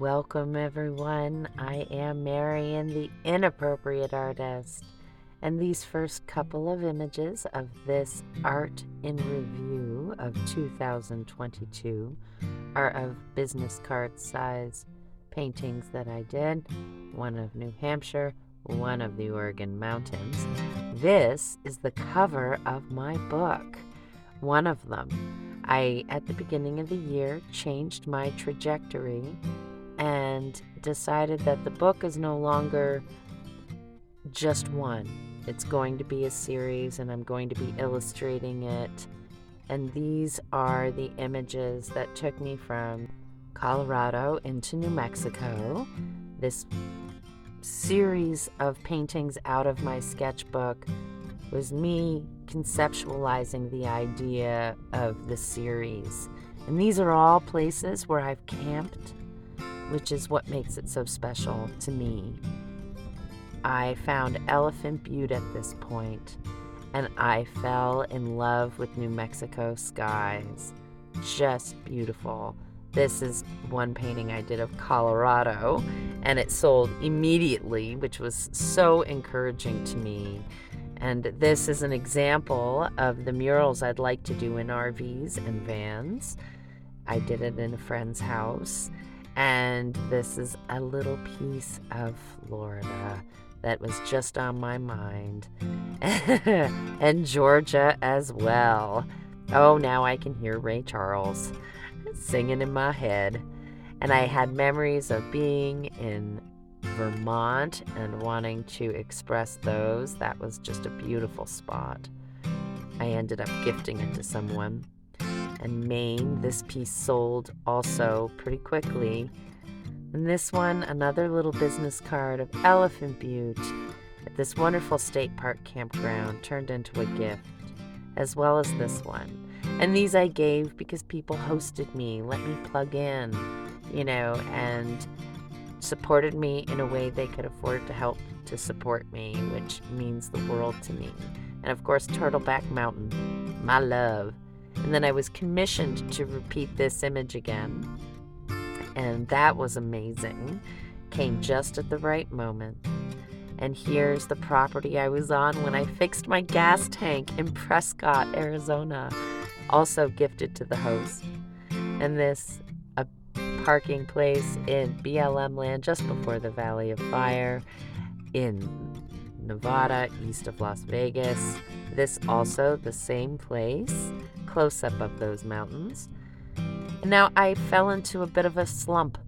Welcome, everyone. I am Marion, the Inappropriate Artist, and these first couple of images of this art in review of 2022 are of business card size paintings that I did, one of New Hampshire, one of the Oregon Mountains. This is the cover of my book, one of them. I, at the beginning of the year, changed my trajectory and decided that the book is no longer just one. It's going to be a series, and I'm going to be illustrating it. And these are the images that took me from Colorado into New Mexico. This series of paintings out of my sketchbook was me conceptualizing the idea of the series. And these are all places where I've camped, which is what makes it so special to me. I found Elephant Butte at this point, and I fell in love with New Mexico skies. Just beautiful. This is one painting I did of Colorado, and it sold immediately, which was so encouraging to me. And this is an example of the murals I'd like to do in RVs and vans. I did it in a friend's house. And this is a little piece of Florida that was just on my mind. And Georgia as well. Oh, now I can hear Ray Charles singing in my head. And I had memories of being in Vermont and wanting to express those. That was just a beautiful spot. I ended up gifting it to someone. And Maine, this piece sold also pretty quickly. And this one, another little business card of Elephant Butte at this wonderful state park campground, turned into a gift, as well as this one. And these I gave because people hosted me, let me plug in, and supported me in a way they could afford to help to support me, which means the world to me. And of course, Turtleback Mountain, my love. And then I was commissioned to repeat this image again. And that was amazing. Came just at the right moment. And here's the property I was on when I fixed my gas tank in Prescott, Arizona. Also gifted to the host. And this, a parking place in BLM land just before the Valley of Fire in Nevada, east of Las Vegas. This also the same place, close-up of those mountains. And now I fell into a bit of a slump,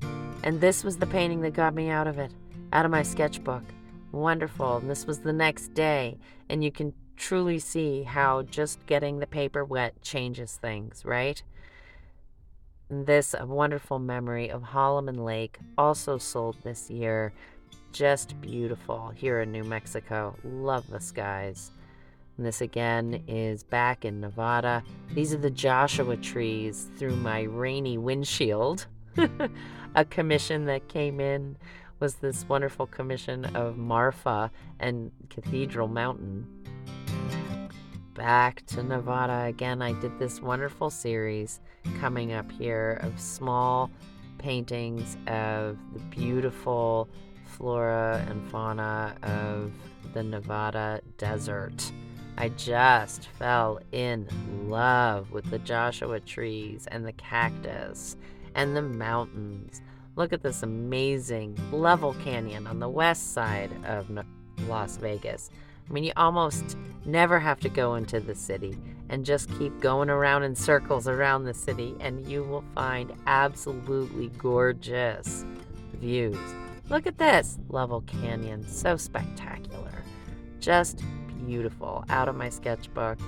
and this was the painting that got me out of it, out of my sketchbook. Wonderful. And this was the next day, and you can truly see how just getting the paper wet changes things, right? And this, a wonderful memory of Holloman Lake, also sold this year. Just beautiful here in New Mexico. Love the skies. And this again is back in Nevada. These are the Joshua trees through my rainy windshield. A commission that came in was this wonderful commission of Marfa and Cathedral Mountain. Back to Nevada again. I did this wonderful series coming up here of small paintings of the beautiful flora and fauna of the Nevada desert. I just fell in love with the Joshua trees and the cactus and the mountains. Look at this amazing level canyon on the west side of Las Vegas. I mean, you almost never have to go into the city and just keep going around in circles around the city, and you will find absolutely gorgeous views. Look at this level canyon, so spectacular. Just beautiful. Out of my sketchbook,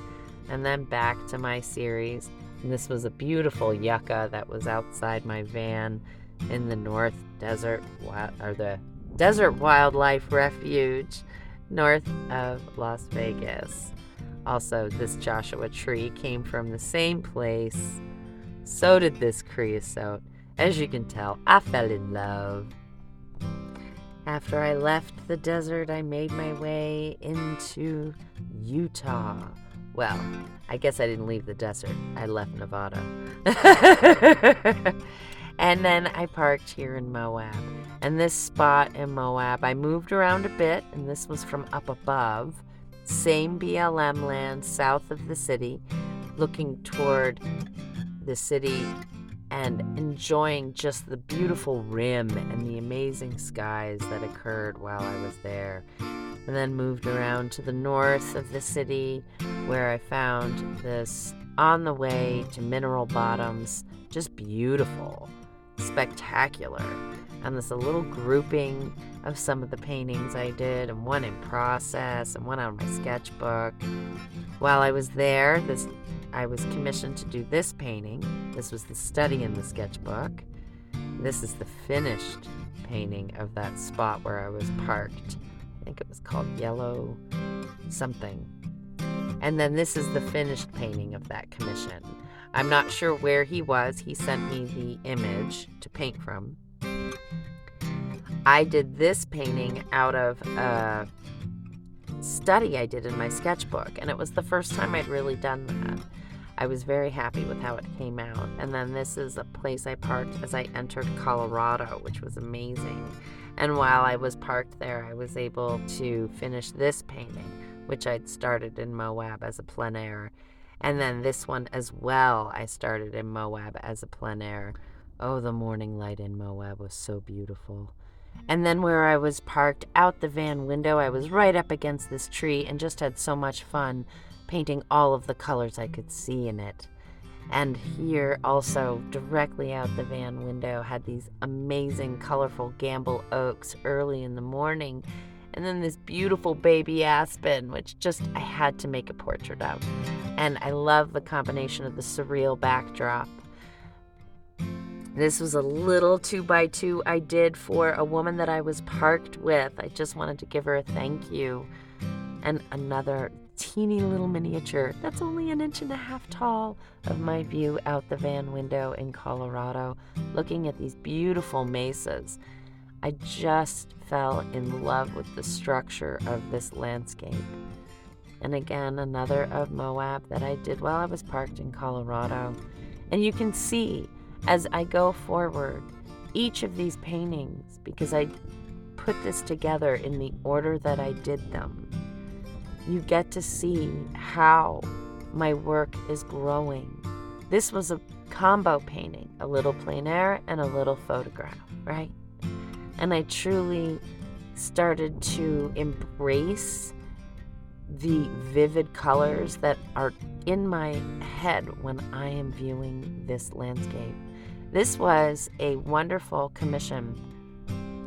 and then back to my series. And this was a beautiful yucca that was outside my van in the North Desert, or the Desert Wildlife Refuge, north of Las Vegas. Also, this Joshua tree came from the same place. So did this creosote. As you can tell, I fell in love. After I left the desert, I made my way into Utah. Well, I guess I didn't leave the desert. I left Nevada. And then I parked here in Moab. And this spot in Moab, I moved around a bit, and this was from up above. Same BLM land south of the city, looking toward the city and enjoying just the beautiful rim and the amazing skies that occurred while I was there. And then moved around to the north of the city, where I found this on the way to Mineral Bottoms, just beautiful, spectacular. And this a little grouping of some of the paintings I did, and one in process and one out of my sketchbook. While I was there, I was commissioned to do this painting. This was the study in the sketchbook. This is the finished painting of that spot where I was parked. I think it was called Yellow something. And then this is the finished painting of that commission. I'm not sure where he was. He sent me the image to paint from. I did this painting out of a study I did in my sketchbook, and it was the first time I'd really done that. I was very happy with how it came out. And then this is a place I parked as I entered Colorado, which was amazing. And while I was parked there, I was able to finish this painting, which I'd started in Moab as a plein air. And then this one as well, I started in Moab as a plein air. Oh, the morning light in Moab was so beautiful. And then where I was parked out the van window, I was right up against this tree and just had so much fun painting all of the colors I could see in it. And here also, directly out the van window, had these amazing colorful gamble oaks early in the morning. And then this beautiful baby aspen, which just I had to make a portrait of. And I love the combination of the surreal backdrop. This was a little 2x2 I did for a woman that I was parked with. I just wanted to give her a thank you. And another teeny little miniature that's only 1.5 inches tall of my view out the van window in Colorado, looking at these beautiful mesas. I just fell in love with the structure of this landscape. And again, another of Moab that I did while I was parked in Colorado. And you can see as I go forward, each of these paintings, because I put this together in the order that I did them, you get to see how my work is growing. This was a combo painting, a little plein air and a little photograph, right? And I truly started to embrace the vivid colors that are in my head when I am viewing this landscape. This was a wonderful commission.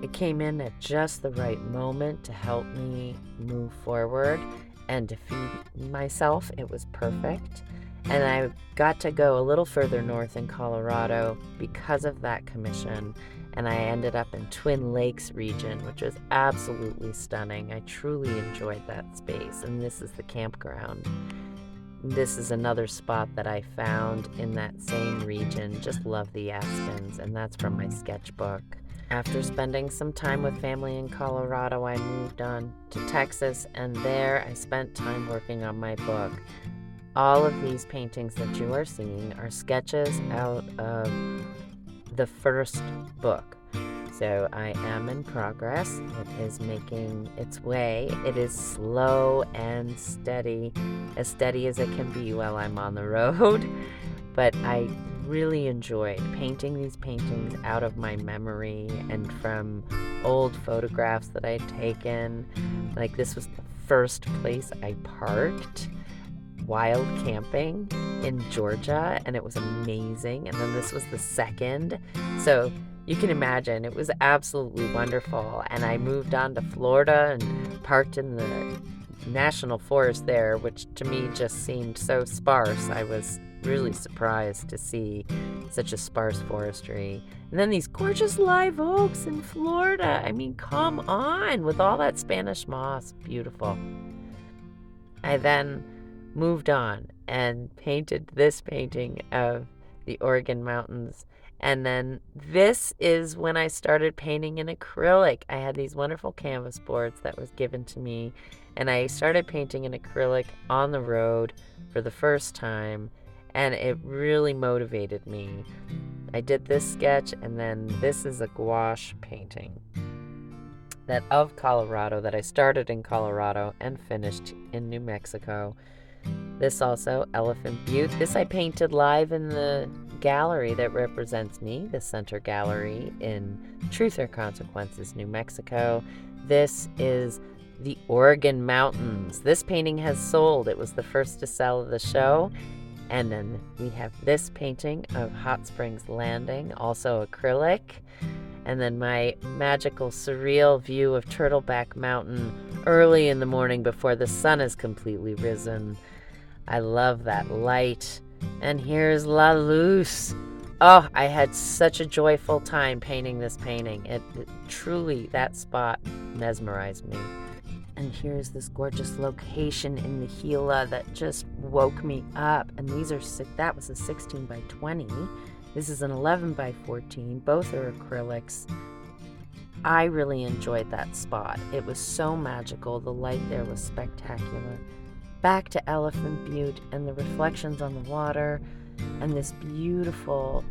It came in at just the right moment to help me move forward and to feed myself. It was perfect. And I got to go a little further north in Colorado because of that commission. And I ended up in Twin Lakes region, which was absolutely stunning. I truly enjoyed that space. And this is the campground. This is another spot that I found in that same region. Just love the aspens, and that's from my sketchbook. After spending some time with family in Colorado, I moved on to Texas, and there I spent time working on my book. All of these paintings that you are seeing are sketches out of the first book. So I am in progress. It is making its way. It is slow and steady as it can be while I'm on the road. But I really enjoyed painting these paintings out of my memory and from old photographs that I'd taken. Like this was the first place I parked wild camping in Georgia, and it was amazing. And then this was the second. So you can imagine it was absolutely wonderful. And I moved on to Florida and parked in the national forest there, which to me just seemed so sparse. I was really surprised to see such a sparse forestry. And then these gorgeous live oaks in Florida. I mean, come on, with all that Spanish moss. Beautiful. I then moved on and painted this painting of the Oregon mountains. And then this is when I started painting in acrylic. I had these wonderful canvas boards that was given to me, and I started painting in acrylic on the road for the first time, and it really motivated me. I did this sketch, and then this is a gouache painting that of Colorado that I started in Colorado and finished in New Mexico. This also, Elephant Butte. This I painted live in the gallery that represents me, the Center Gallery in Truth or Consequences, New Mexico. This is the Oregon Mountains. This painting has sold. It was the first to sell of the show. And then we have this painting of Hot Springs Landing, also acrylic. And then my magical, surreal view of Turtleback Mountain early in the morning before the sun has completely risen. I love that light. And here's La Luz. Oh, I had such a joyful time painting this painting. It truly, that spot mesmerized me. And here's this gorgeous location in the Gila that just woke me up. And these are, that was a 16 by 20. This is an 11 by 14. Both are acrylics. I really enjoyed that spot. It was so magical. The light there was spectacular. Back to Elephant Butte and the reflections on the water and this beautiful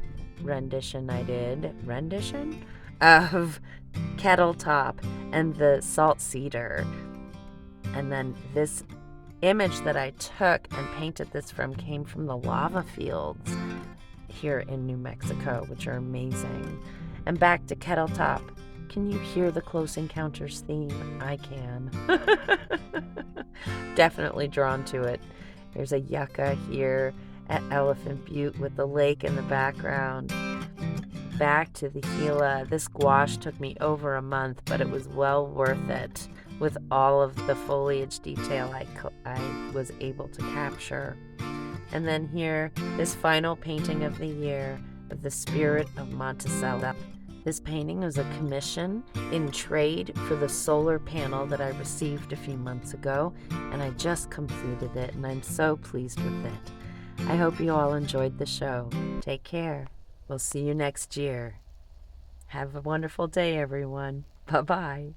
rendition I did. Rendition? Of Kettle Top and the salt cedar. And then this image that I took and painted this from came from the lava fields here in New Mexico, which are amazing. And back to Kettle Top. Can you hear the Close Encounters theme? I can. Definitely drawn to it. There's a yucca here at Elephant Butte with the lake in the background. Back to the Gila. This gouache took me over a month, but it was well worth it with all of the foliage detail I was able to capture. And then here, this final painting of the year of the Spirit of Monticello. This painting was a commission in trade for the solar panel that I received a few months ago, and I just completed it, and I'm so pleased with it. I hope you all enjoyed the show. Take care. We'll see you next year. Have a wonderful day, everyone. Bye-bye.